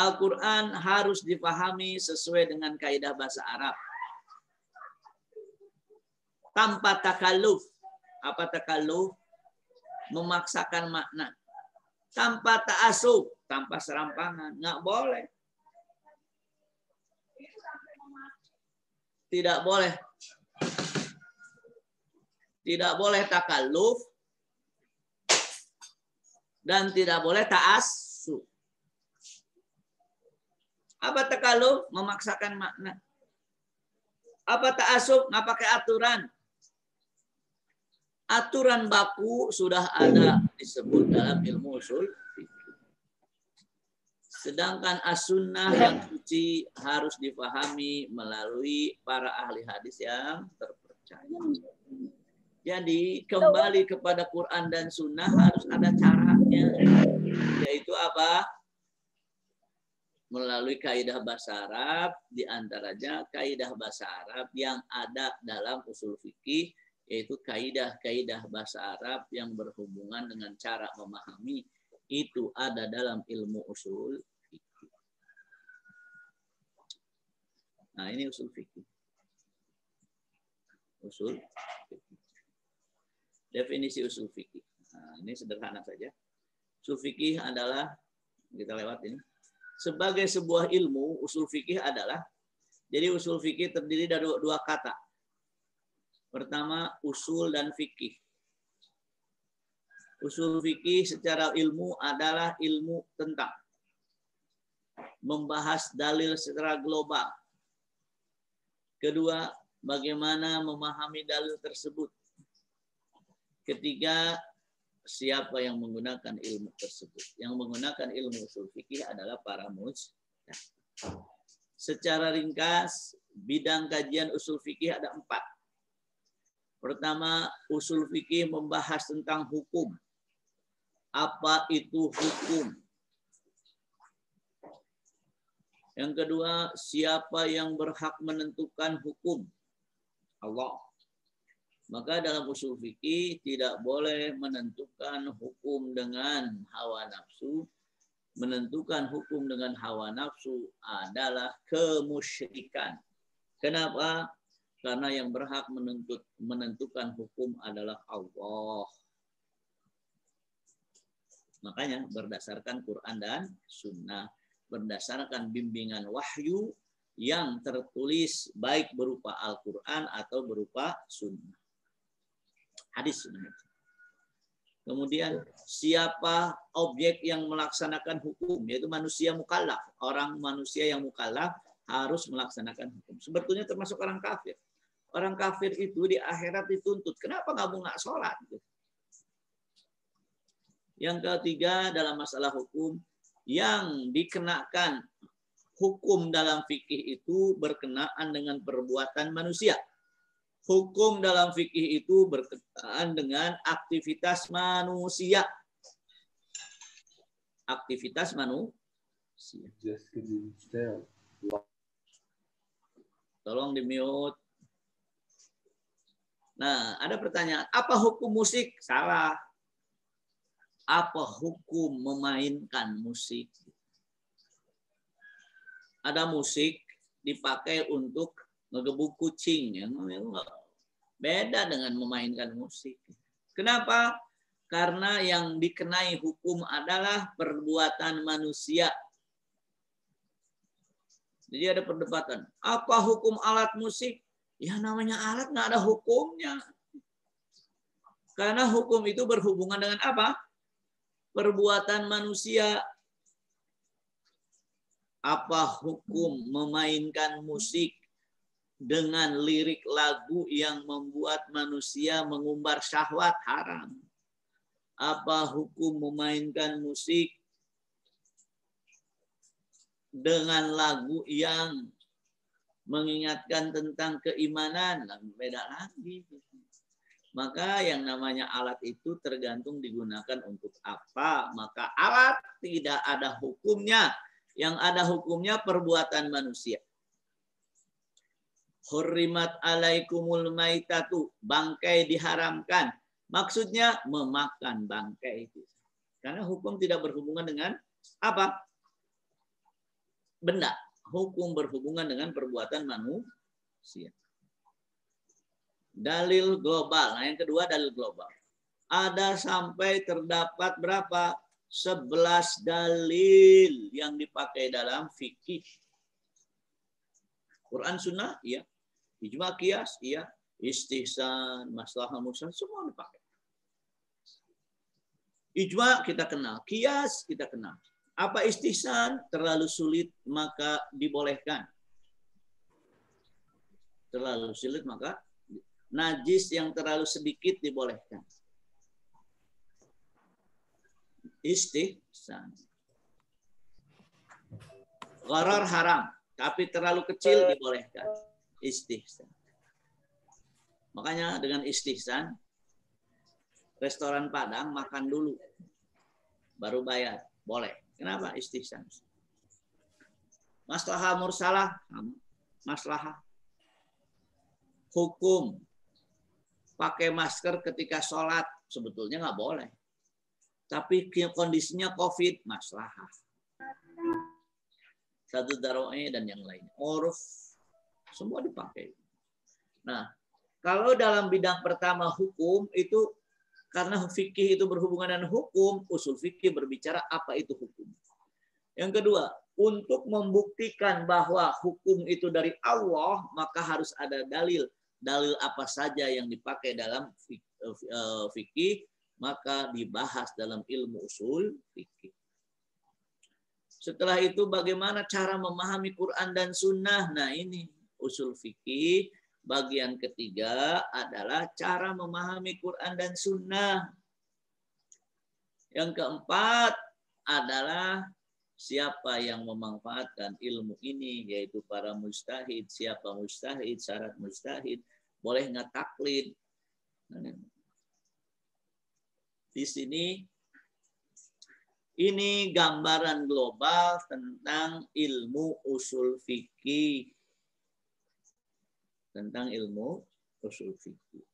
Al-Quran harus dipahami sesuai dengan kaidah bahasa Arab. Tanpa takalluf. Apa takalluf? Memaksakan makna. Tanpa ta'asub, tanpa serampangan. Nggak boleh. Tidak boleh. Tidak boleh takalluf. Dan tidak boleh ta'asub. Apa takalluf? Memaksakan makna. Apa ta'asub? Nggak pakai aturan. Aturan baku sudah ada disebut dalam ilmu usul fikih. Sedangkan as-sunnah yang suci harus dipahami melalui para ahli hadis yang terpercaya. Jadi kembali kepada Quran dan sunnah harus ada caranya. Yaitu apa? Melalui kaidah bahasa Arab, diantaranya kaidah bahasa Arab yang ada dalam usul fikih, yaitu kaidah-kaidah bahasa Arab yang berhubungan dengan cara memahami, itu ada dalam ilmu usul fikih. Nah, ini usul fikih. Usul fikih. Definisi usul fikih. Nah, ini sederhana saja. Usul fikih adalah, kita lewat ini, sebagai sebuah ilmu, usul fikih adalah, jadi usul fikih terdiri dari dua kata. Pertama, usul dan fikih. Usul fikih secara ilmu adalah ilmu tentang membahas dalil secara global. Kedua, bagaimana memahami dalil tersebut. Ketiga, siapa yang menggunakan ilmu tersebut. Yang menggunakan ilmu usul fikih adalah para mujtahid. Secara ringkas, bidang kajian usul fikih ada 4. Pertama, usul fikih membahas tentang hukum. Apa itu hukum? Yang kedua, siapa yang berhak menentukan hukum? Allah. Maka dalam usul fikih tidak boleh menentukan hukum dengan hawa nafsu. Menentukan hukum dengan hawa nafsu adalah kemusyrikan. Kenapa? Karena yang berhak menentukan hukum adalah Allah. Makanya berdasarkan Quran dan Sunnah, berdasarkan bimbingan wahyu yang tertulis baik berupa Al-Quran atau berupa Sunnah. Hadis Sunnah. Kemudian siapa objek yang melaksanakan hukum, yaitu manusia mukallaf. Orang manusia yang mukallaf harus melaksanakan hukum. Sebetulnya termasuk orang kafir. Orang kafir itu di akhirat dituntut. Kenapa kamu nggak sholat? Yang ketiga dalam masalah hukum, yang dikenakan hukum dalam fikih itu berkenaan dengan perbuatan manusia. Hukum dalam fikih itu berkenaan dengan aktivitas manusia. Aktivitas manusia. Tolong di-mute. Nah, ada pertanyaan, apa hukum musik? Salah. Apa hukum memainkan musik? Ada musik dipakai untuk ngegebuk kucing. Beda dengan memainkan musik. Kenapa? Karena yang dikenai hukum adalah perbuatan manusia. Jadi ada perdebatan. Apa hukum alat musik? Ya namanya alat nggak ada hukumnya. Karena hukum itu berhubungan dengan apa? Perbuatan manusia. Apa hukum memainkan musik dengan lirik lagu yang membuat manusia mengumbar syahwat? Haram. Apa hukum memainkan musik dengan lagu yang mengingatkan tentang keimanan? Beda lagi. Maka yang namanya alat itu tergantung digunakan untuk apa. Maka alat tidak ada hukumnya. Yang ada hukumnya perbuatan manusia. Hurrimat alaikumul maitatu. Bangkai diharamkan. Maksudnya memakan bangkai itu. Karena hukum tidak berhubungan dengan apa? benda. Hukum berhubungan dengan perbuatan manusia. Dalil global. Nah, yang kedua dalil global. Ada sampai terdapat berapa? 11 dalil yang dipakai dalam fikih. Quran Sunnah, iya. Ijma qiyas, iya. Istihsan, maslahah mursal, semua dipakai. Ijma kita kenal, qiyas kita kenal. Apa istihsan? Terlalu sulit maka dibolehkan. Terlalu sulit maka najis yang terlalu sedikit dibolehkan. Istihsan. Gharar haram, tapi terlalu kecil dibolehkan. Istihsan. Makanya dengan istihsan, restoran Padang makan dulu, baru bayar. Boleh. Kenapa istihsan? Maslahah mursalah, maslahah. Hukum pakai masker ketika sholat sebetulnya nggak boleh. Tapi kondisinya COVID, maslahah. Satu daroe dan yang lain. Uruf, semua dipakai. Nah, kalau dalam bidang pertama hukum itu karena fikih itu berhubungan dengan hukum, usul fikih berbicara apa itu hukum. Yang kedua, untuk membuktikan bahwa hukum itu dari Allah, maka harus ada dalil. Dalil apa saja yang dipakai dalam fikih, maka dibahas dalam ilmu usul fikih. Setelah itu bagaimana cara memahami Quran dan Sunnah? Nah ini usul fikih. Bagian ketiga adalah cara memahami Quran dan Sunnah. Yang keempat adalah siapa yang memanfaatkan ilmu ini, yaitu para mujtahid. Siapa mujtahid, syarat mujtahid, boleh nggak taklid. Di sini ini gambaran global tentang ilmu usul fikih. Tentang ilmu usul fikih.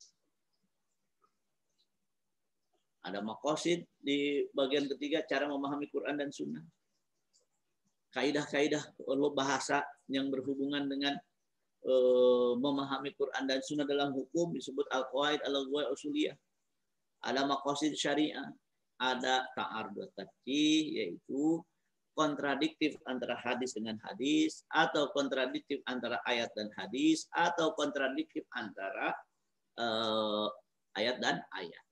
Ada maqasid di bagian ketiga, cara memahami Quran dan Sunnah. Kaidah-kaidah bahasa yang berhubungan dengan memahami Quran dan Sunnah dalam hukum disebut al-qawaid al-lughah usuliyah. Ada maqasid syariah, ada ta'arud taqi, yaitu kontradiktif antara hadis dengan hadis, atau kontradiktif antara ayat dan hadis, atau kontradiktif antara ayat dan ayat.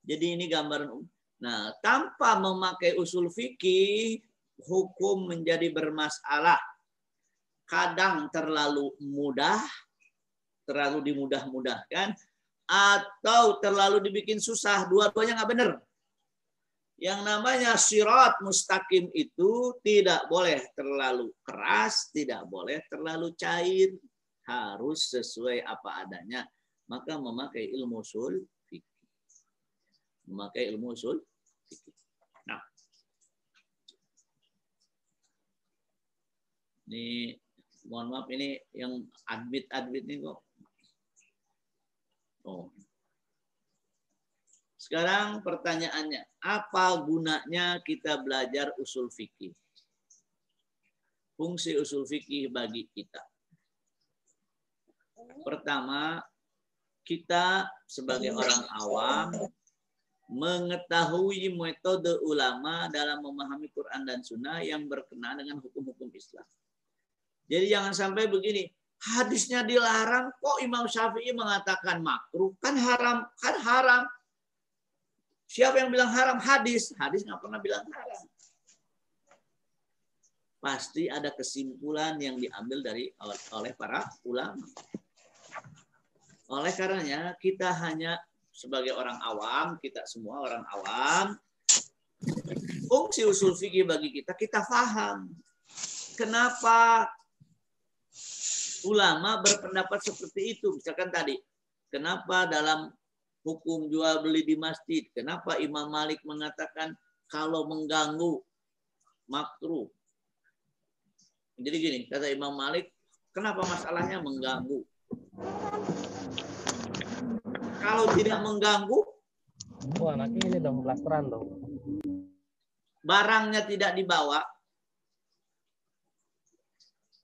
Jadi ini gambaran. Nah, tanpa memakai usul fikih, hukum menjadi bermasalah. Kadang terlalu mudah, terlalu dimudah-mudahkan, atau terlalu dibikin susah. Dua-duanya nggak benar. Yang namanya sirat mustaqim itu tidak boleh terlalu keras, tidak boleh terlalu cair. Harus sesuai apa adanya. Maka memakai ilmu usul fikih. Memakai ilmu usul fikih. Nah, ini mohon maaf ini yang admit ini kok. Oh. Sekarang pertanyaannya, apa gunanya kita belajar usul fikih? Fungsi usul fikih bagi kita. Pertama, kita sebagai orang awam mengetahui metode ulama dalam memahami Quran dan Sunnah yang berkenaan dengan hukum-hukum Islam. Jadi jangan sampai begini, hadisnya dilarang, kok Imam Syafi'i mengatakan makruh? Kan haram, kan haram. Siapa yang bilang haram? Hadis. Hadis nggak pernah bilang haram. Pasti ada kesimpulan yang diambil oleh para ulama. Oleh karenanya kita hanya sebagai orang awam, kita semua orang awam, fungsi usul fikih bagi kita, kita paham. Kenapa ulama berpendapat seperti itu? Misalkan tadi, kenapa dalam hukum jual beli di masjid, kenapa Imam Malik mengatakan kalau mengganggu makruh? Jadi gini, kata Imam Malik, kenapa masalahnya mengganggu? Kalau tidak mengganggu, anaknya ini dong, blasteran dong. Barangnya tidak dibawa,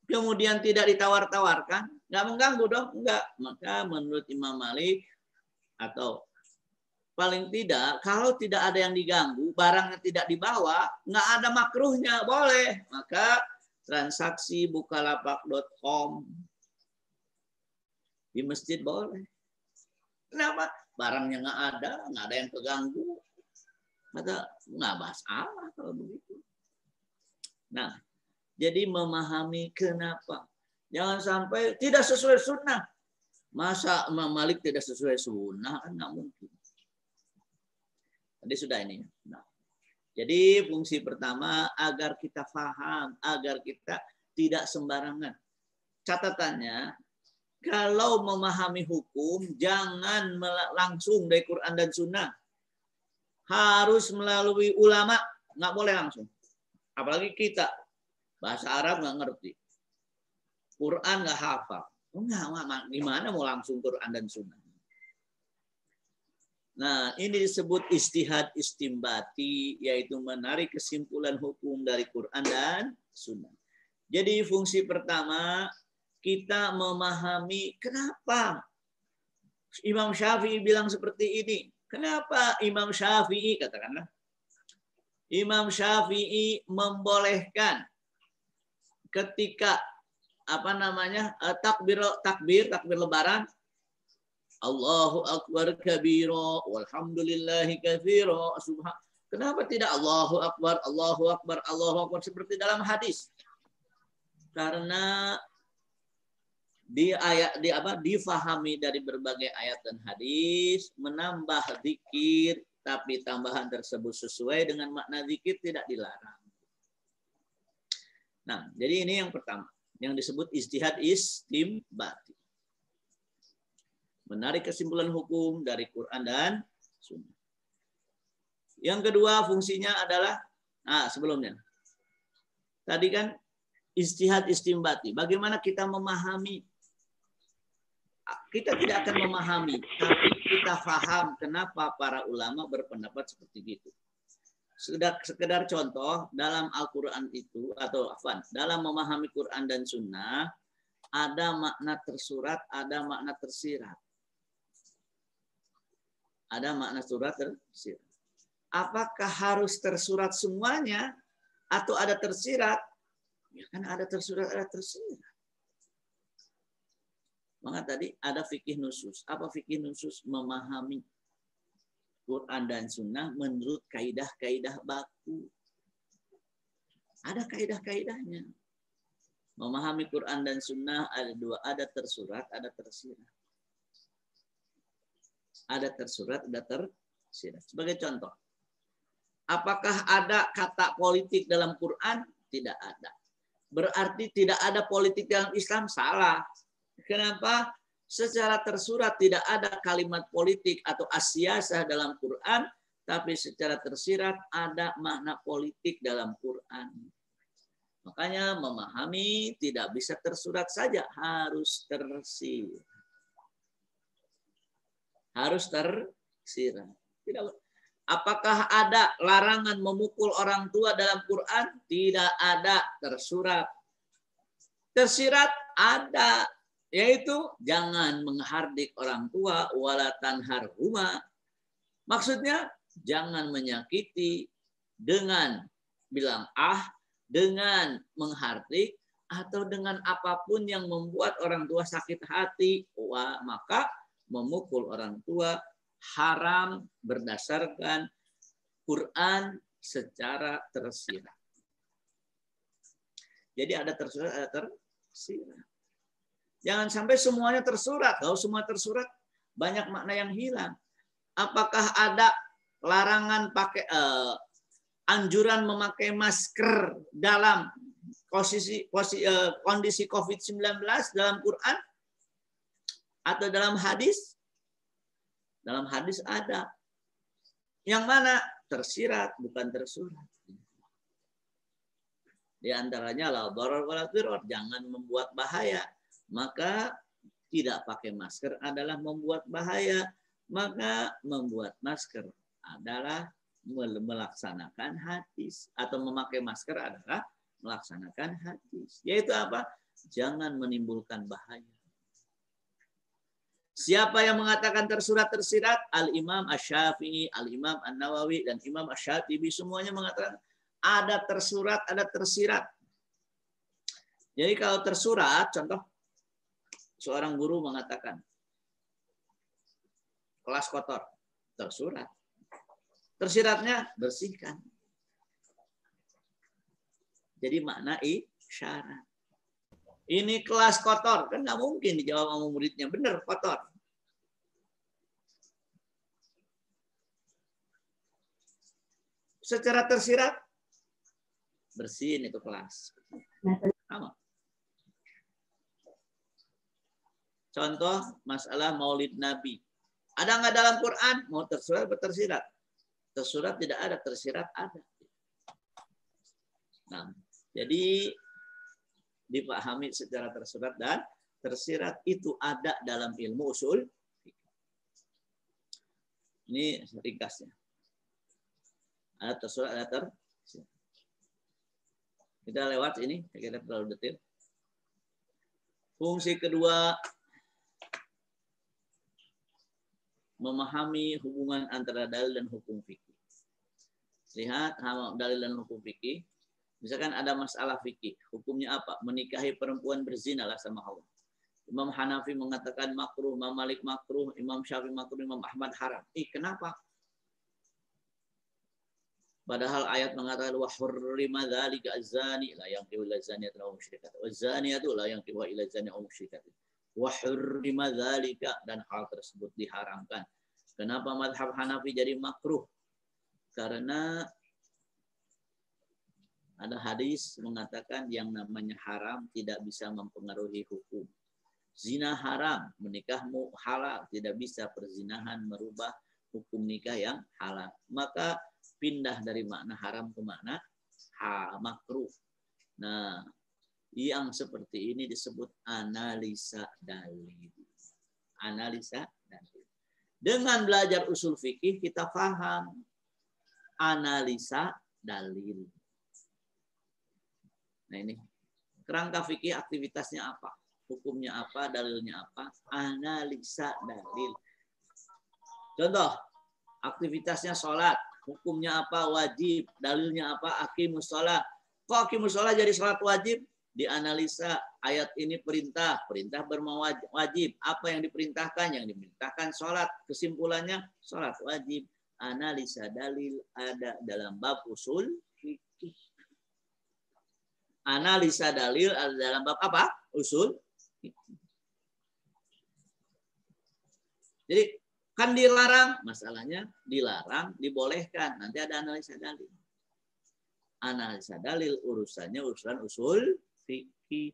kemudian tidak ditawar-tawarkan, nggak mengganggu dong? Enggak. Maka menurut Imam Malik, atau paling tidak kalau tidak ada yang diganggu, barangnya tidak dibawa, nggak ada makruhnya, boleh. Maka transaksi bukalapak.com di masjid boleh. Kenapa? Barangnya nggak ada yang keganggu. Kata nggak masalah kalau begitu. Nah, jadi memahami kenapa. Jangan sampai tidak sesuai sunnah. Masa Imam Malik tidak sesuai sunnah? Kan nggak mungkin. Tadi sudah ini. Nah, jadi fungsi pertama agar kita paham, agar kita tidak sembarangan. Catatannya, kalau memahami hukum, jangan langsung dari Quran dan Sunnah. Harus melalui ulama, nggak boleh langsung. Apalagi kita, bahasa Arab nggak ngerti. Quran nggak hafal. Enggak, gimana mau langsung Quran dan Sunnah? Nah, ini disebut istihad istimbati, yaitu menarik kesimpulan hukum dari Quran dan Sunnah. Jadi fungsi pertama, kita memahami kenapa Imam Syafi'i bilang seperti ini. Kenapa Imam Syafi'i, katakanlah, Imam Syafi'i membolehkan ketika takbir lebaran, Allahu akbar kabira walhamdulillahi katsira. Kenapa tidak Allahu akbar, Allahu akbar, Allahu akbar seperti dalam hadis? Karena difahami dari berbagai ayat dan hadis, menambah zikir, tapi tambahan tersebut sesuai dengan makna zikir tidak dilarang. Nah, jadi ini yang pertama, yang disebut istihad istimbati. Menarik kesimpulan hukum dari Quran dan Sunnah. Yang kedua fungsinya adalah, sebelumnya, tadi kan istihad istimbati. Bagaimana kita memahami? Kita tidak akan memahami, tapi kita paham kenapa para ulama berpendapat seperti itu. Sekedar contoh, dalam Al-Quran itu, atau dalam memahami Quran dan Sunnah, ada makna tersurat, ada makna tersirat. Ada makna surat tersirat. Apakah harus tersurat semuanya, atau ada tersirat? Ya kan ada tersurat, ada tersirat. Maka tadi ada fikih nusus. Apa fikih nusus? Memahami Quran dan Sunnah menurut kaidah-kaidah baku. Ada kaidah-kaidahnya. Memahami Quran dan Sunnah ada dua, ada tersurat, ada tersirat. Ada tersurat, ada tersirat. Sebagai contoh, apakah ada kata politik dalam Quran? Tidak ada. Berarti tidak ada politik dalam Islam? Salah. Kenapa? Secara tersurat tidak ada kalimat politik atau as-siyasah dalam Quran, tapi secara tersirat ada makna politik dalam Quran. Makanya memahami tidak bisa tersurat saja, harus tersirat. Harus tersirat. Tidak. Apakah ada larangan memukul orang tua dalam Quran? Tidak ada, tersurat. Tersirat ada, yaitu jangan menghardik orang tua, wala tanharhuma. Maksudnya jangan menyakiti dengan bilang dengan menghardik, atau dengan apapun yang membuat orang tua sakit hati. Maka memukul orang tua haram berdasarkan Quran secara tersirat. Jadi ada tersurat, ada tersirat. Jangan sampai semuanya tersurat. Kalau semua tersurat, banyak makna yang hilang. Apakah ada larangan anjuran memakai masker dalam kondisi COVID-19 dalam Quran atau dalam hadis? Dalam hadis ada. Yang mana? Tersirat, bukan tersurat. Di antaranya la darar wala dirar, jangan membuat bahaya. Maka tidak pakai masker adalah membuat bahaya. Maka membuat masker adalah melaksanakan hadis. Atau memakai masker adalah melaksanakan hadis. Yaitu apa? Jangan menimbulkan bahaya. Siapa yang mengatakan tersurat-tersirat? Al-Imam Asy-Syafi'i, Al-Imam An-Nawawi, dan Imam Asy-Syatibi semuanya mengatakan ada tersurat, ada tersirat. Jadi kalau tersurat, contoh seorang guru mengatakan kelas kotor, tersurat. Tersiratnya bersihkan. Jadi makna isyarat. Ini kelas kotor, kan nggak mungkin dijawab sama muridnya, bener kotor. Secara tersirat, bersihin itu kelas. Sama. Contoh masalah Maulid Nabi. Ada nggak dalam Quran? Mau tersurat atau tersirat? Tersurat tidak ada, tersirat ada. Nah, jadi dipahami secara tersurat dan tersirat itu ada dalam ilmu usul. Ini ringkasnya. Ada tersurat, ada tersirat. Kita lewat ini, kita terlalu detail. Fungsi kedua, memahami hubungan antara dalil dan hukum fikih. Lihat dalil dan hukum fikih. Misalkan ada masalah fikih, hukumnya apa? Menikahi perempuan berzina lah sama Allah. Imam Hanafi mengatakan makruh, Imam Malik makruh, Imam Syafi'i makruh, Imam Ahmad haram. Kenapa? Padahal ayat mengatakan wa hurrima dzalika az-zani la yankihu illa zaniyatan aw musyrikatan. Wa zaniyatu la yankihu illa zaniyatan aw musyrikatan. Wa hurrima dzalika, dan hal tersebut diharamkan. Kenapa mazhab Hanafi jadi makruh? Karena ada hadis mengatakan yang namanya haram tidak bisa mempengaruhi hukum. Zina haram, menikahmu halal, tidak bisa perzinahan merubah hukum nikah yang halal. Maka pindah dari makna haram ke makna makruh. Nah, yang seperti ini disebut analisa dalil. Analisa dalil. Dengan belajar usul fikih kita paham analisa dalil. Nah ini, kerangka fikih aktivitasnya apa? Hukumnya apa? Dalilnya apa? Analisa dalil. Contoh, aktivitasnya sholat. Hukumnya apa? Wajib. Dalilnya apa? Aqimus sholat. Kok aqimus sholat jadi sholat wajib? Dianalisa, ayat ini perintah. Perintah bermawajib. Apa yang diperintahkan? Yang diperintahkan sholat. Kesimpulannya, sholat wajib. Analisa dalil ada dalam bab usul fikih. Analisa dalil ada dalam bab apa? Usul. Jadi kan dilarang, masalahnya dilarang, dibolehkan. Nanti ada analisa dalil. Analisa dalil urusannya urusan usul fikih.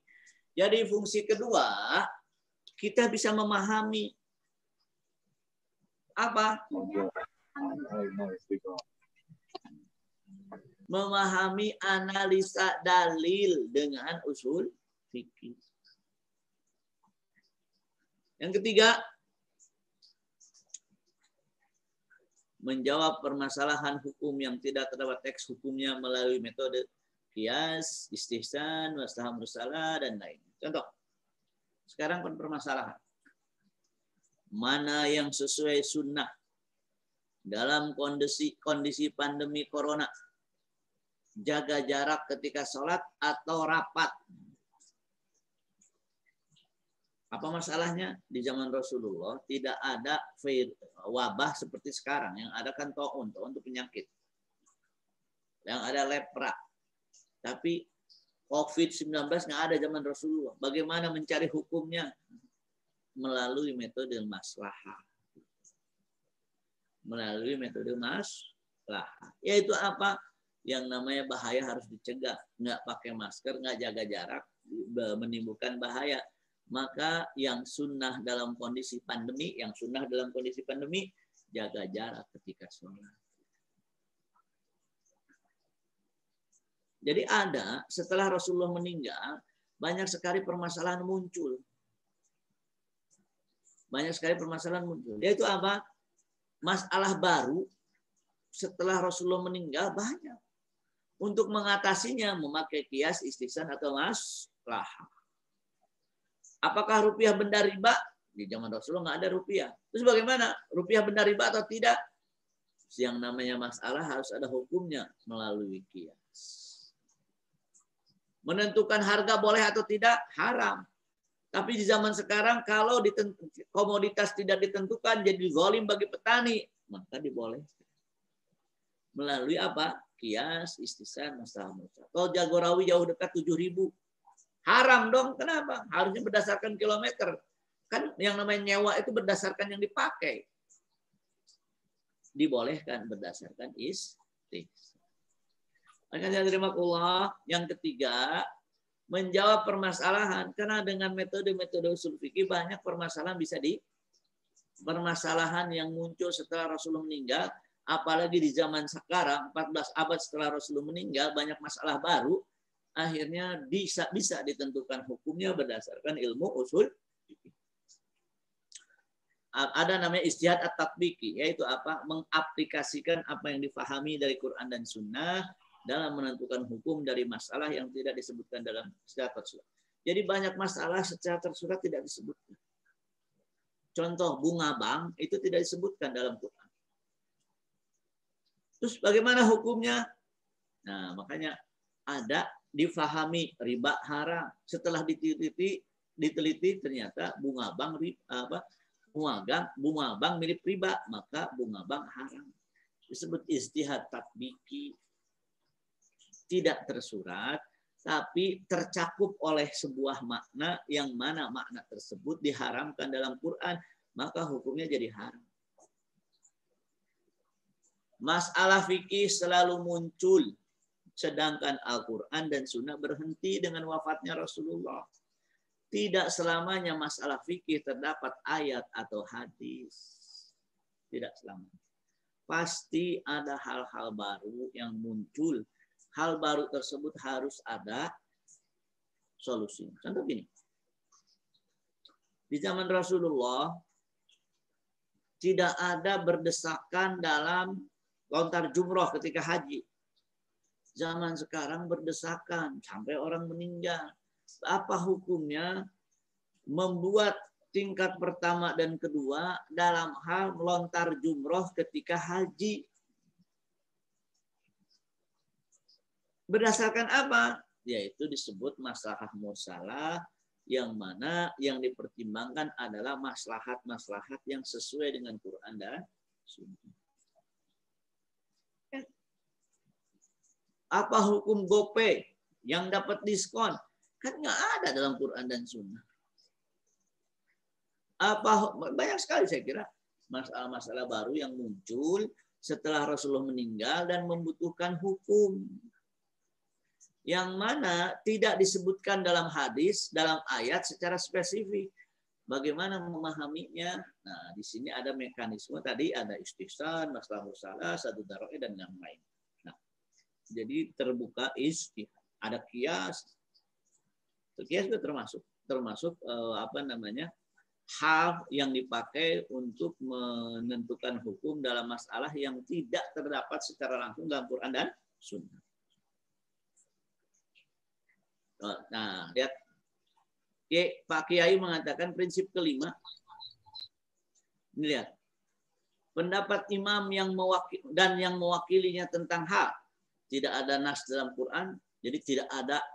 Jadi fungsi kedua, kita bisa memahami apa? Memahami analisa dalil dengan usul fikih. Yang ketiga, menjawab permasalahan hukum yang tidak terdapat teks hukumnya melalui metode qiyas, istihsan, wastaham rusalah, dan lainnya. Contoh, sekarang permasalahan. Mana yang sesuai sunnah dalam kondisi pandemi corona? Jaga jarak ketika sholat atau rapat. Apa masalahnya? Di zaman Rasulullah tidak ada wabah seperti sekarang. Yang ada kan taun itu penyakit. Yang ada lepra. Tapi COVID-19 nggak ada zaman Rasulullah. Bagaimana mencari hukumnya? Melalui metode maslahah. Melalui metode maslahah. Yaitu apa? Yang namanya bahaya harus dicegah. Nggak pakai masker, nggak jaga jarak, menimbulkan bahaya. Maka yang sunnah dalam kondisi pandemi, jaga jarak ketika sholat. Jadi ada, setelah Rasulullah meninggal, banyak sekali permasalahan muncul. Yaitu apa? Masalah baru setelah Rasulullah meninggal banyak. Untuk mengatasinya memakai qiyas, istihsan atau maslahah. Apakah rupiah benda riba? Di zaman Rasulullah nggak ada rupiah. Terus bagaimana? Rupiah benda riba atau tidak? Yang namanya masalah harus ada hukumnya melalui qiyas. Menentukan harga boleh atau tidak? Haram. Tapi di zaman sekarang kalau komoditas tidak ditentukan jadi zalim bagi petani, maka dibolehkan. Melalui apa? Qiyas, istisna, masalah mursal. Kalau Jagorawi jauh dekat 7.000, haram dong. Kenapa? Harusnya berdasarkan kilometer. Kan yang namanya nyewa itu berdasarkan yang dipakai. Dibolehkan berdasarkan istisna. Yang ketiga, menjawab permasalahan. Karena dengan metode-metode usul fikih banyak permasalahan permasalahan yang muncul setelah Rasulullah meninggal. Apalagi di zaman sekarang, 14 abad setelah Rasulullah meninggal, banyak masalah baru. Akhirnya bisa ditentukan hukumnya berdasarkan ilmu usul fikih. Ada namanya ijtihad at-tatbiqi, yaitu apa? Mengaplikasikan apa yang difahami dari Quran dan Sunnah dalam menentukan hukum dari masalah yang tidak disebutkan dalam secara tersurat. Jadi banyak masalah secara tersurat tidak disebutkan. Contoh bunga bank itu tidak disebutkan dalam Quran. Terus bagaimana hukumnya? Nah, makanya ada difahami riba haram. Setelah diteliti ternyata bunga bank bunga bank milik riba, maka bunga bank haram. Disebut ijtihad tatbiki. Tidak tersurat, tapi tercakup oleh sebuah makna yang mana makna tersebut diharamkan dalam Quran, maka hukumnya jadi haram. Masalah fikih selalu muncul, sedangkan Al-Quran dan Sunnah berhenti dengan wafatnya Rasulullah. Tidak selamanya masalah fikih terdapat ayat atau hadis. Tidak selamanya. Pasti ada hal-hal baru yang muncul. Hal baru tersebut harus ada solusi. Contoh gini. Di zaman Rasulullah tidak ada berdesakan dalam lontar jumroh ketika haji. Zaman sekarang berdesakan sampai orang meninggal. Apa hukumnya membuat tingkat pertama dan kedua dalam hal melontar jumroh ketika haji? Berdasarkan apa? Yaitu disebut maslahat mursalah, yang mana yang dipertimbangkan adalah maslahat-maslahat yang sesuai dengan Quran dan Sunnah. Apa hukum GoPay yang dapat diskon? Kan nggak ada dalam Quran dan Sunnah. Banyak sekali saya kira masalah-masalah baru yang muncul setelah Rasulullah meninggal dan membutuhkan hukum. Yang mana tidak disebutkan dalam hadis, dalam ayat secara spesifik. Bagaimana memahaminya? Nah, di sini ada mekanisme tadi, ada istihsan, masalah mursalah, satu daroe dan yang lain. Nah, jadi terbuka istihad. Ada qiyas. Qiyas itu termasuk hal yang dipakai untuk menentukan hukum dalam masalah yang tidak terdapat secara langsung dalam Quran dan Sunnah. Nah, lihat. Pak Kiai mengatakan prinsip kelima. Ini lihat. Pendapat imam yang mewakilinya tentang hal. Tidak ada nas dalam Quran. Jadi tidak ada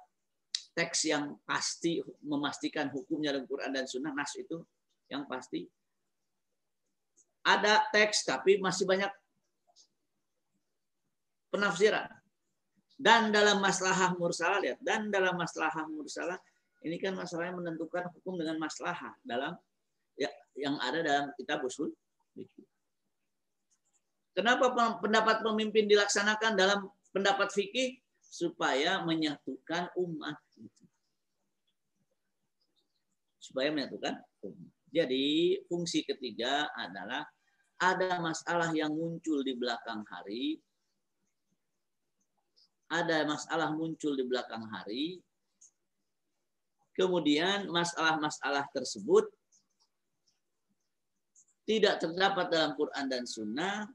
teks yang pasti memastikan hukumnya dalam Quran dan Sunnah. Nas itu yang pasti. Ada teks tapi masih banyak penafsiran. Dan dalam maslahah mursalah, lihat, dan dalam maslahah mursalah ini kan masalahnya menentukan hukum dengan maslahah dalam yang ada dalam kitab usul fikih. Kenapa pendapat pemimpin dilaksanakan dalam pendapat fikih? Supaya menyatukan umat. Supaya menyatukan umat. Jadi fungsi ketiga adalah ada masalah yang muncul di belakang hari. Ada masalah muncul di belakang hari, kemudian masalah-masalah tersebut tidak terdapat dalam Quran dan Sunnah,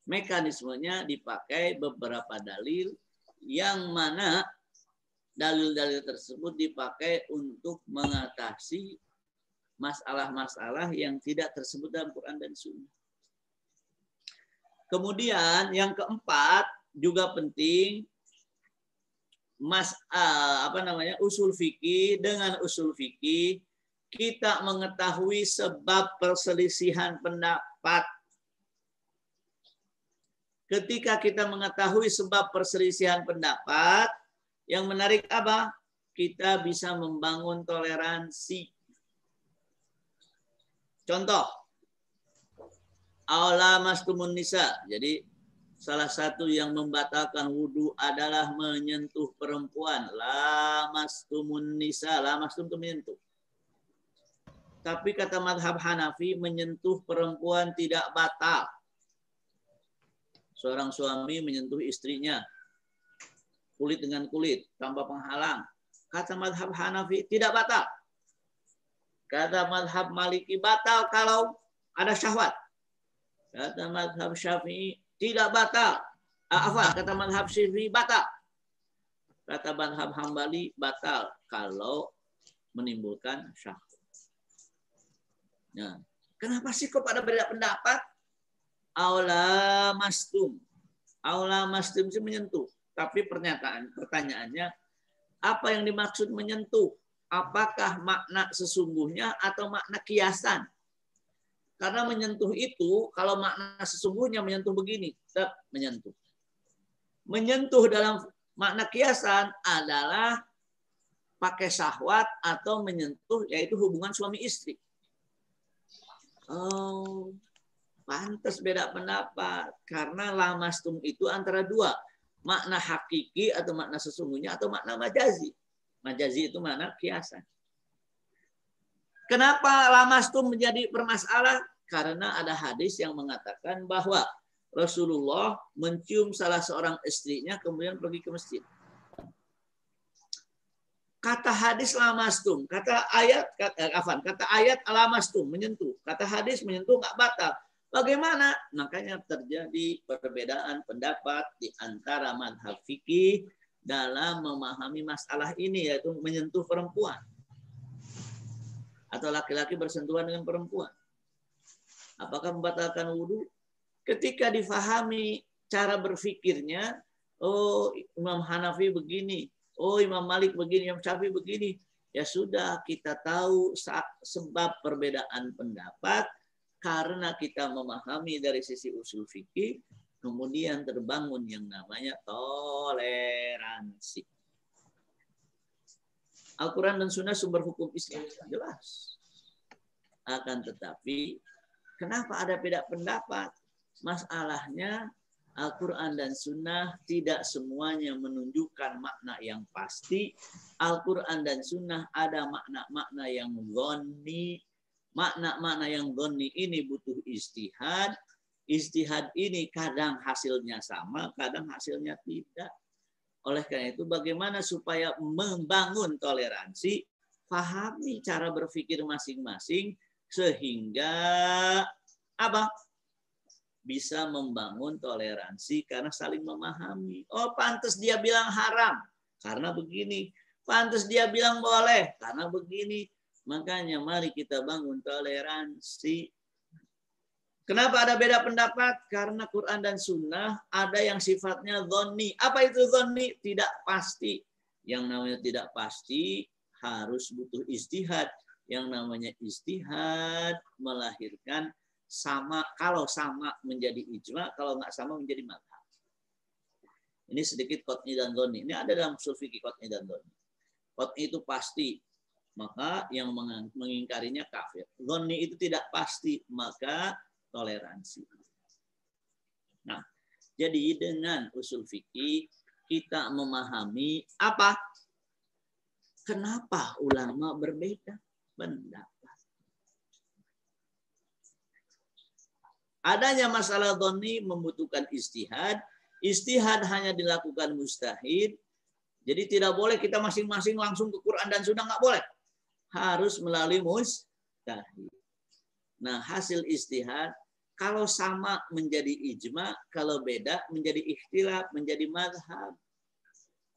mekanismenya dipakai beberapa dalil yang mana dalil-dalil tersebut dipakai untuk mengatasi masalah-masalah yang tidak tersebut dalam Quran dan Sunnah. Kemudian yang keempat juga penting, usul fikih. Dengan usul fikih kita mengetahui sebab perselisihan pendapat. Ketika kita mengetahui sebab perselisihan pendapat, yang menarik apa? Kita bisa membangun toleransi. Contoh, aula mastumun nisa. Jadi salah satu yang membatalkan wudhu adalah menyentuh perempuan. La mastumun nisa, la mastum itu menyentuh. Tapi kata madhab Hanafi, menyentuh perempuan tidak batal. Seorang suami menyentuh istrinya, kulit dengan kulit, tanpa penghalang. Kata madhab Hanafi, tidak batal. Kata madhab Maliki, batal kalau ada syahwat. Kata madhab Syafi'i, tidak batal. Kata madhab Syafi'i, batal. Kata madhab Hambali, batal kalau menimbulkan syahwat. Nah, kenapa sih kok pada beda pendapat? Aula mastum. Aula mastum itu menyentuh. Tapi pertanyaannya, apa yang dimaksud menyentuh? Apakah makna sesungguhnya atau makna kiasan? Karena menyentuh itu, kalau makna sesungguhnya menyentuh begini, tetap menyentuh. Menyentuh dalam makna kiasan adalah pakai syahwat atau menyentuh, yaitu hubungan suami istri. Oh, pantas beda pendapat. Karena lamastum itu antara dua. Makna hakiki atau makna sesungguhnya atau makna majazi. Majazi itu makna kiasan. Kenapa lamastum menjadi bermasalah? Karena ada hadis yang mengatakan bahwa Rasulullah mencium salah seorang istrinya kemudian pergi ke masjid. Kata hadis lamastum, kata ayat lamastum menyentuh, kata hadis menyentuh nggak batal. Bagaimana? Makanya terjadi perbedaan pendapat di antara madhab fikih dalam memahami masalah ini, yaitu menyentuh perempuan atau laki-laki bersentuhan dengan perempuan. Apakah membatalkan wudhu? Ketika difahami cara berfikirnya, oh Imam Hanafi begini, oh Imam Malik begini, Imam Syafi'i begini. Ya sudah, kita tahu sebab perbedaan pendapat karena kita memahami dari sisi usul fikih, kemudian terbangun yang namanya toleransi. Al-Quran dan Sunnah sumber hukum Islam jelas. Akan tetapi, kenapa ada beda pendapat? Masalahnya Al-Quran dan Sunnah tidak semuanya menunjukkan makna yang pasti. Al-Quran dan Sunnah ada makna-makna yang dhonni. Makna-makna yang dhonni ini butuh ijtihad. Ijtihad ini kadang hasilnya sama, kadang hasilnya tidak. Oleh karena itu bagaimana supaya membangun toleransi, pahami cara berpikir masing-masing sehingga apa? Bisa membangun toleransi karena saling memahami. Oh, pantas dia bilang haram karena begini. Pantas dia bilang boleh karena begini. Makanya mari kita bangun toleransi. Kenapa ada beda pendapat? Karena Quran dan Sunnah ada yang sifatnya dhonni. Apa itu dhonni? Tidak pasti. Yang namanya tidak pasti harus butuh ijtihad. Yang namanya ijtihad melahirkan sama, kalau sama menjadi ijma, kalau nggak sama menjadi madhab. Ini sedikit qat'i dan dhonni. Ini ada dalam usul fikih qat'i dan dhonni. Qat'i itu pasti, maka yang mengingkarinya kafir. Dhonni itu tidak pasti, maka toleransi. Nah, jadi dengan usul fikih kita memahami apa? Kenapa ulama berbeda pendapat? Adanya masalah dhonni membutuhkan ijtihad. Ijtihad hanya dilakukan mustahid. Jadi tidak boleh kita masing-masing langsung ke Quran dan Sunnah, nggak boleh. Harus melalui mustahid. Nah, hasil ijtihad kalau sama menjadi ijma, kalau beda menjadi ikhtilaf, menjadi madhab.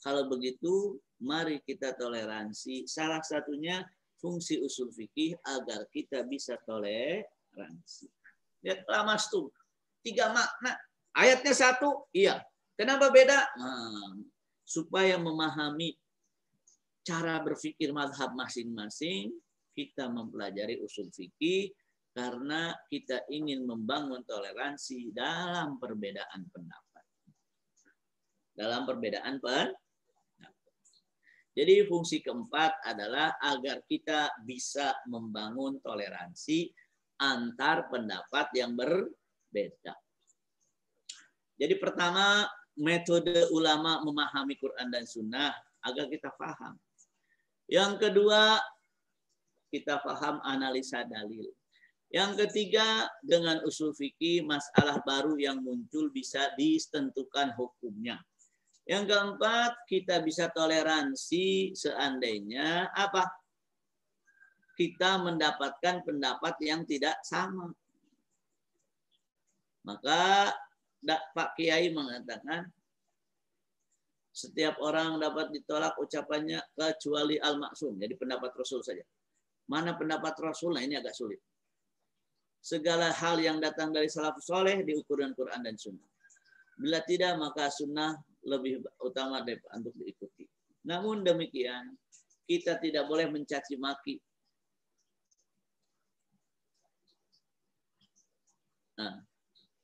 Kalau begitu, mari kita toleransi. Salah satunya fungsi usul fikih agar kita bisa toleransi. Lihat lamastum. 3 makna. Ayatnya 1, iya. Kenapa beda? Nah, supaya memahami cara berpikir mazhab masing-masing, kita mempelajari usul fikih karena kita ingin membangun toleransi dalam perbedaan pendapat. Dalam perbedaan pendapat. Jadi fungsi keempat adalah agar kita bisa membangun toleransi antar pendapat yang berbeda. Jadi pertama, metode ulama memahami Quran dan Sunnah agar kita paham. Yang kedua, kita paham analisa dalil. Yang ketiga, dengan usul fikih, masalah baru yang muncul bisa ditentukan hukumnya. Yang keempat, kita bisa toleransi seandainya apa? Kita mendapatkan pendapat yang tidak sama. Maka Pak Kiai mengatakan, setiap orang dapat ditolak ucapannya kecuali al-maksum. Jadi pendapat Rasul saja. Mana pendapat Rasul? Nah ini agak sulit. Segala hal yang datang dari salafus soleh diukur dengan Quran dan Sunnah. Bila tidak, maka Sunnah lebih utama untuk diikuti. Namun demikian, kita tidak boleh mencaci maki. Nah,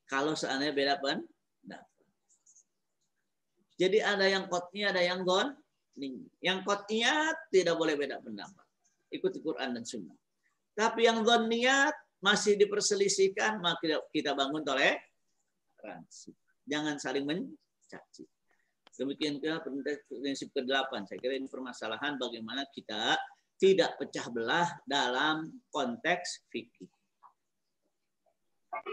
kalau seandainya beda pendapat. Jadi ada yang qot'iyah, ada yang gon. Yang qot'iyah tidak boleh beda pendapat. Ikuti Quran dan Sunnah. Tapi yang goniyat masih diperselisihkan, maka kita bangun toleransi. Jangan saling mencaci. Demikian pula prinsip ke-8. Saya kira ini permasalahan bagaimana kita tidak pecah belah dalam konteks fikih.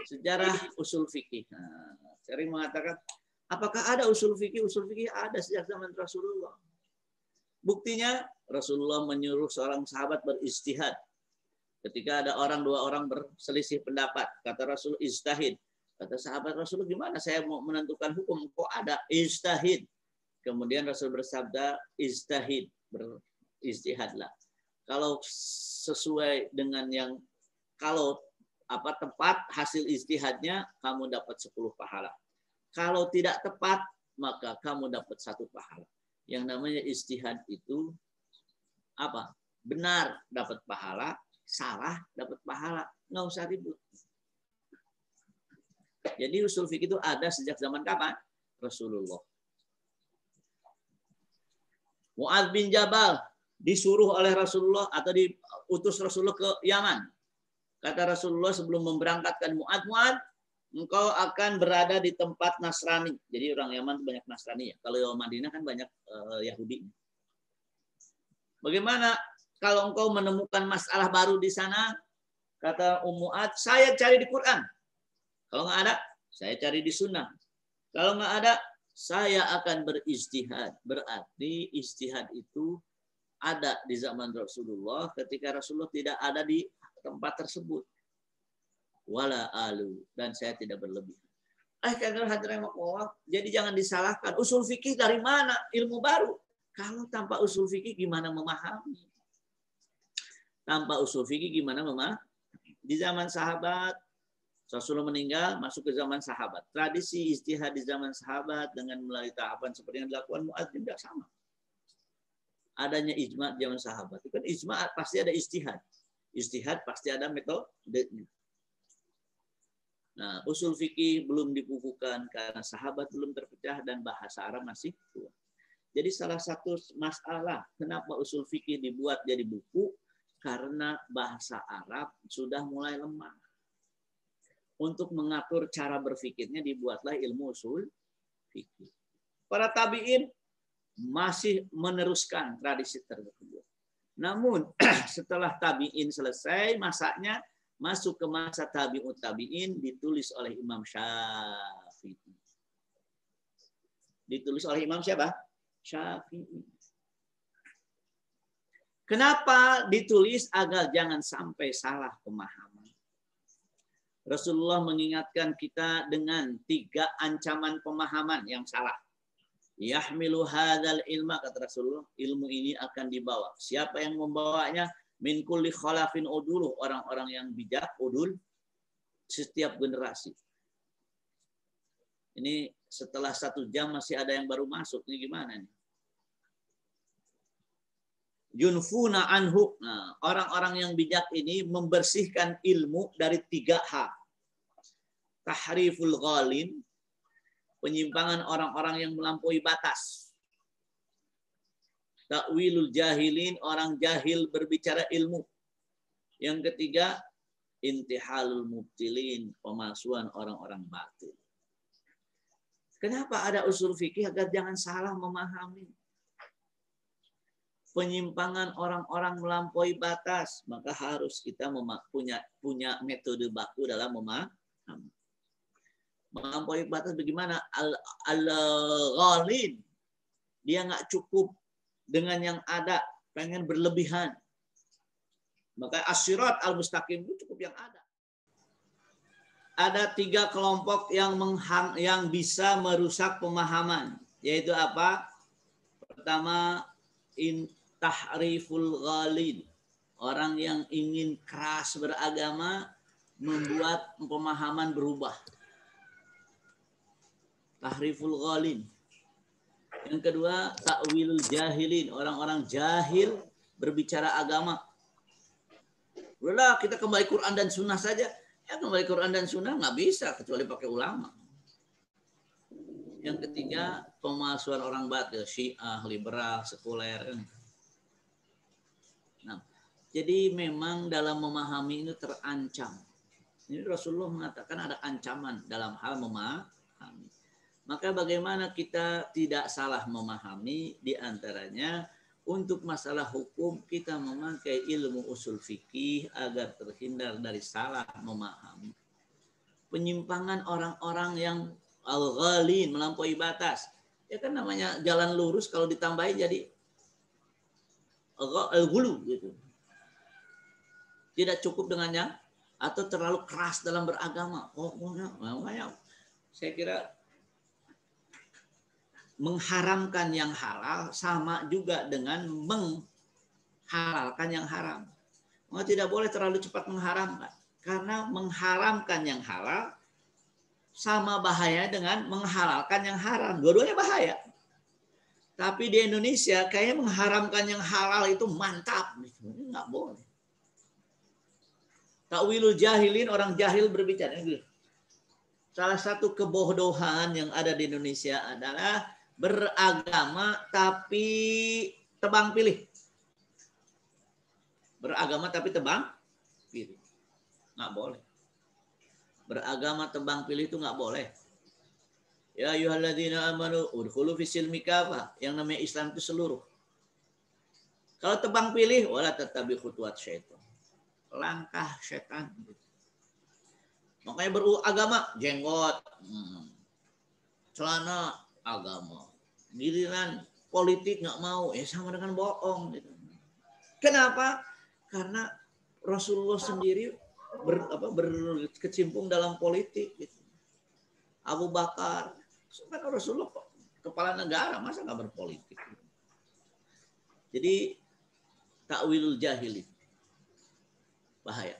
Sejarah usul fikih. Nah, sering mengatakan, apakah ada usul fikih? Usul fikih ada sejak zaman Rasulullah. Buktinya Rasulullah menyuruh seorang sahabat berijtihad. Ketika ada dua orang berselisih pendapat, kata Rasul ijtahid. Kata sahabat Rasul, gimana saya mau menentukan hukum? Kok ada ijtahid? Kemudian Rasul bersabda, ijtahid, berijtihadlah. Kalau sesuai dengan yang, kalau tepat hasil ijtihadnya, kamu dapat 10 pahala. Kalau tidak tepat, maka kamu dapat 1 pahala. Yang namanya ijtihad itu apa? Benar dapat pahala, salah dapat pahala. Nggak usah ribut. Jadi usul fikih itu ada sejak zaman kapan? Rasulullah. Mu'adz bin Jabal disuruh oleh Rasulullah atau diutus Rasulullah ke Yaman. Kata Rasulullah sebelum memberangkatkan Mu'adz, engkau akan berada di tempat Nasrani. Jadi orang Yaman banyak Nasrani ya. Kalau Madinah kan banyak Yahudi. Bagaimana kalau engkau menemukan masalah baru di sana? Kata Mu'adz, saya cari di Quran. Kalau nggak ada, saya cari di Sunnah. Kalau nggak ada, saya akan berijtihad. Berarti ijtihad itu ada di zaman Rasulullah ketika Rasulullah tidak ada di tempat tersebut. Wala alu, dan saya tidak berlebihan. Jadi jangan disalahkan. Usul fikih dari mana? Ilmu baru. Kalau tanpa usul fikih gimana memahami? Tanpa usul fikih gimana memahami? Di zaman sahabat, Rasulullah meninggal, masuk ke zaman sahabat. Tradisi ijtihad di zaman sahabat dengan melalui tahapan seperti yang dilakukan Mu'adz tidak sama. Adanya ijma' di zaman sahabat. Itu kan ijma' pasti ada ijtihad. Ijtihad pasti ada metodenya. Nah, usul fikih belum dibukukan karena sahabat belum terpecah dan bahasa Arab masih kuat. Jadi salah satu masalah kenapa usul fikih dibuat jadi buku karena bahasa Arab sudah mulai lemah. Untuk mengatur cara berfikirnya dibuatlah ilmu usul fikih. Para tabi'in masih meneruskan tradisi tersebut. Namun setelah tabi'in selesai masanya, masuk ke masa tabi'ut tabi'in, ditulis oleh Imam Syafi'i. Ditulis oleh Imam siapa? Syafi'i. Kenapa ditulis? Agar jangan sampai salah pemahaman. Rasulullah mengingatkan kita dengan 3 ancaman pemahaman yang salah. Yahmilu hadzal ilma, kata Rasulullah, ilmu ini akan dibawa. Siapa yang membawanya? Min kulli khalafin udulu, orang-orang yang bijak, udul, setiap generasi. Ini setelah 1 jam masih ada yang baru masuk. Ini gimana nih? Yunfuna anhu. Nah, orang-orang yang bijak ini membersihkan ilmu dari 3 hal. Tahriful ghalin, penyimpangan orang-orang yang melampaui batas. Ta'wilul jahilin, orang jahil berbicara ilmu. Yang ketiga, intihalul mubtilin, pemalsuan orang-orang batil. Kenapa ada usul fikih? Agar jangan salah memahami. Penyimpangan orang-orang melampaui batas, maka harus kita punya metode baku dalam memahami. Melampaui batas bagaimana? Al-ghalin. Dia nggak cukup dengan yang ada, pengen berlebihan. Maka as-sirat al-mustaqim itu cukup yang ada. Ada 3 kelompok yang bisa merusak pemahaman. Yaitu apa? Pertama, tahriful ghalin. Orang yang ingin keras beragama, membuat pemahaman berubah. Tahriful ghalin. Yang kedua, ta'wilul jahilin. Orang-orang jahil berbicara agama. Udahlah, kita kembali Quran dan Sunnah saja. Ya, kembali Quran dan Sunnah nggak bisa kecuali pakai ulama. Yang ketiga, pemalsuan orang batil, Syiah, liberal, sekuler. Nah, jadi memang dalam memahami ini terancam. Ini Rasulullah mengatakan ada ancaman dalam hal memahami. Maka bagaimana kita tidak salah memahami, di antaranya untuk masalah hukum kita memakai ilmu usul fikih agar terhindar dari salah memahami. Penyimpangan orang-orang yang al-ghalin, melampaui batas. Ya kan namanya jalan lurus, kalau ditambahin jadi al-ghulu gitu. Tidak cukup dengannya atau terlalu keras dalam beragama. Makanya saya kira mengharamkan yang halal sama juga dengan menghalalkan yang haram. Maka tidak boleh terlalu cepat mengharamkan. Karena mengharamkan yang halal sama bahaya dengan menghalalkan yang haram. Dua-duanya bahaya. Tapi di Indonesia kayaknya mengharamkan yang halal itu mantap. Nggak boleh. Ta'wilul jahilin, orang jahil berbicara. Salah satu kebodohan yang ada di Indonesia adalah beragama tapi tebang pilih. Beragama tapi tebang pilih. Nggak boleh. Beragama tebang pilih itu nggak boleh. Ya ayyuhalladzina amanu udkhulu fis-silmi kafah. Yang namanya Islam itu seluruh. Kalau tebang pilih, wala tattabi khutuwat syaitan. Langkah setan. Makanya beragama jenggot, celana agama, giliran politik nggak mau, sama dengan bohong. Kenapa? Karena Rasulullah sendiri berkecimpung dalam politik. Abu Bakar, sebenarnya Rasulullah kepala negara, masa nggak berpolitik? Jadi ta'wilul jahili bahaya.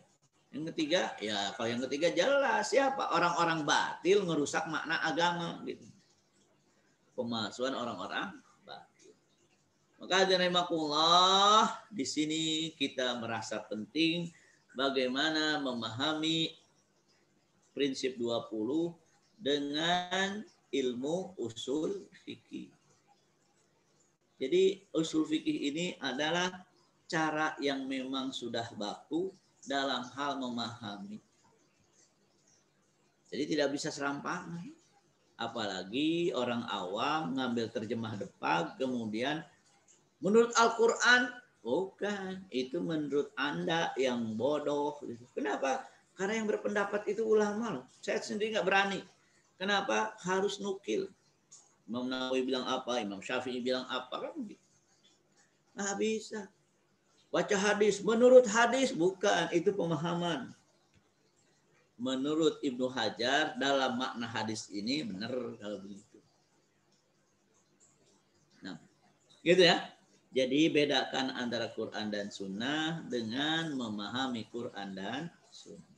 Yang ketiga, ya kalau yang ketiga jelas siapa? Orang-orang batil ngerusak makna agama gitu. Pemalsuan orang-orang batil. Maka rahimakumullah, di sini kita merasa penting bagaimana memahami prinsip 20 dengan ilmu usul fikih. Jadi usul fikih ini adalah cara yang memang sudah baku dalam hal memahami. Jadi tidak bisa serampangan. Apalagi orang awam ngambil terjemah depan, kemudian menurut Al-Quran, bukan. Itu menurut Anda yang bodoh. Kenapa? Karena yang berpendapat itu ulama. Saya sendiri nggak berani. Kenapa? Harus nukil. Imam Nawawi bilang apa, Imam Syafi'i bilang apa, kan begitu. Nggak bisa. Baca hadis, menurut hadis, bukan, itu pemahaman. Menurut Ibnu Hajar, dalam makna hadis ini benar kalau begitu. Gitu ya. Jadi bedakan antara Quran dan Sunnah dengan memahami Quran dan Sunnah.